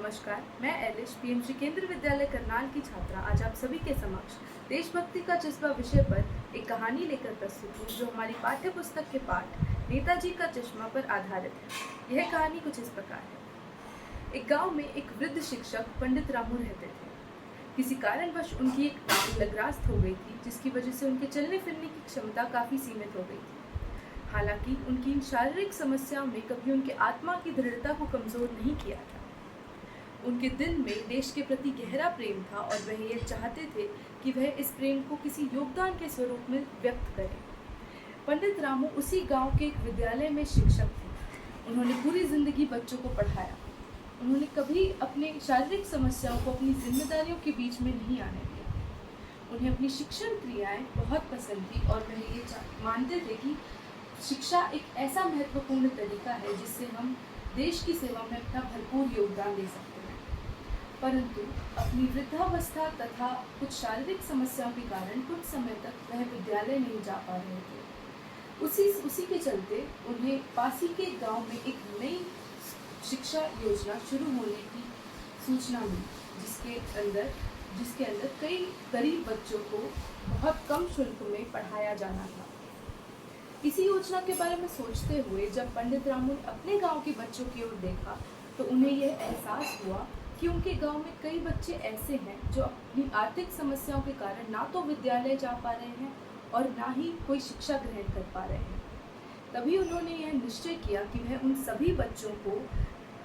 नमस्कार, मैं Eilish PMG केंद्रीय विद्यालय करनाल की छात्रा आज आप सभी के समक्ष देशभक्ति का जज्बा विषय पर एक कहानी लेकर प्रस्तुत हूँ जो हमारी पाठ्य पुस्तक के पाठ नेताजी का चश्मा पर आधारित है। यह कहानी कुछ इस प्रकार है। एक गांव में एक वृद्ध शिक्षक पंडित रामू रहते थे। किसी कारणवश उनकी एक टांग लग्रास्त हो गई थी, जिसकी वजह से उनके चलने फिरने की क्षमता काफी सीमित हो गई थी। हालांकि उनकी इन शारीरिक समस्याओं ने कभी उनके आत्मा की दृढ़ता को कमजोर नहीं किया था। उनके दिल में देश के प्रति गहरा प्रेम था और वह ये चाहते थे कि वह इस प्रेम को किसी योगदान के स्वरूप में व्यक्त करें। पंडित रामू उसी गांव के एक विद्यालय में शिक्षक थे। उन्होंने पूरी जिंदगी बच्चों को पढ़ाया। उन्होंने कभी अपने शारीरिक समस्याओं को अपनी जिम्मेदारियों के बीच में नहीं आने दिया। उन्हें अपनी शिक्षण क्रियाएं बहुत पसंद थी और वह ये मानते थे कि शिक्षा एक ऐसा महत्वपूर्ण तरीका है जिससे हम देश की सेवा में अपना भरपूर योगदान दे सकते हैं। परंतु अपनी वृद्धावस्था तथा कुछ शारीरिक समस्याओं के कारण कुछ समय तक वह विद्यालय नहीं जा पा रहे थे। उसी के चलते उन्हें पास ही के गांव में एक नई शिक्षा योजना शुरू होने की सूचना मिली, जिसके अंदर कई गरीब बच्चों को बहुत कम शुल्क में पढ़ाया जाना था। इसी योजना के बारे में सोचते हुए जब पंडित रामू ने अपने गांव के बच्चों की ओर देखा तो उन्हें यह एहसास हुआ कि उनके गांव में कई बच्चे ऐसे हैं जो अपनी आर्थिक समस्याओं के कारण ना तो विद्यालय जा पा रहे हैं और ना ही कोई शिक्षा ग्रहण कर पा रहे हैं। तभी उन्होंने यह निश्चय किया कि वह उन सभी बच्चों को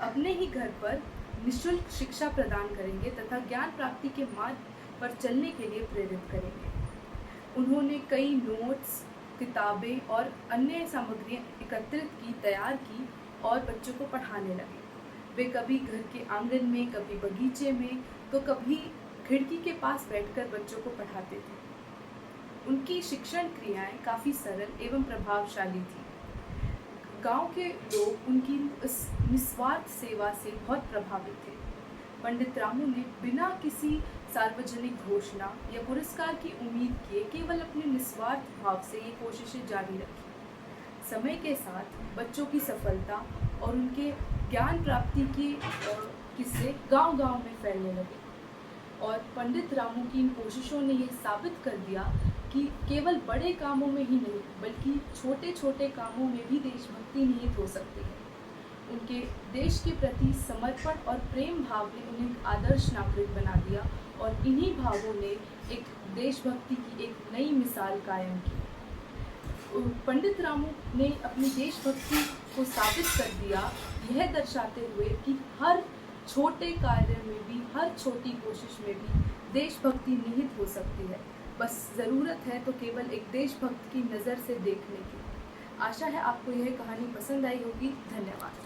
अपने ही घर पर निःशुल्क शिक्षा प्रदान करेंगे तथा ज्ञान प्राप्ति के मार्ग पर चलने के लिए प्रेरित करेंगे। उन्होंने कई नोट्स, किताबें और अन्य सामग्रियां एकत्रित की, तैयार की और बच्चों को पढ़ाने लगे। वे कभी घर के आंगन में, कभी बगीचे में, तो कभी खिड़की के पास बैठकर बच्चों को पढ़ाते थे। उनकी शिक्षण क्रियाएं काफ़ी सरल एवं प्रभावशाली थी। गांव के लोग उनकी इस निस्वार्थ सेवा से बहुत प्रभावित थे। पंडित रामू ने बिना किसी सार्वजनिक घोषणा या पुरस्कार की उम्मीद किए केवल अपने निस्वार्थ भाव से ये कोशिशें जारी रखी। समय के साथ बच्चों की सफलता और उनके ज्ञान प्राप्ति के किस्से गांव-गांव में फैलने लगे और पंडित रामू की इन कोशिशों ने यह साबित कर दिया कि केवल बड़े कामों में ही नहीं बल्कि छोटे छोटे कामों में भी देशभक्ति निहित हो सकती है। उनके देश के प्रति समर्पण और प्रेम भाव ने उन्हें आदर्श नागरिक बना दिया और इन्हीं भावों ने एक देशभक्ति की एक नई मिसाल कायम की। पंडित रामू ने अपनी देशभक्ति को साबित कर दिया, यह दर्शाते हुए कि हर छोटे कार्य में भी, हर छोटी कोशिश में भी देशभक्ति निहित हो सकती है। बस ज़रूरत है तो केवल एक देशभक्त की नज़र से देखने की। आशा है आपको यह कहानी पसंद आई होगी। धन्यवाद।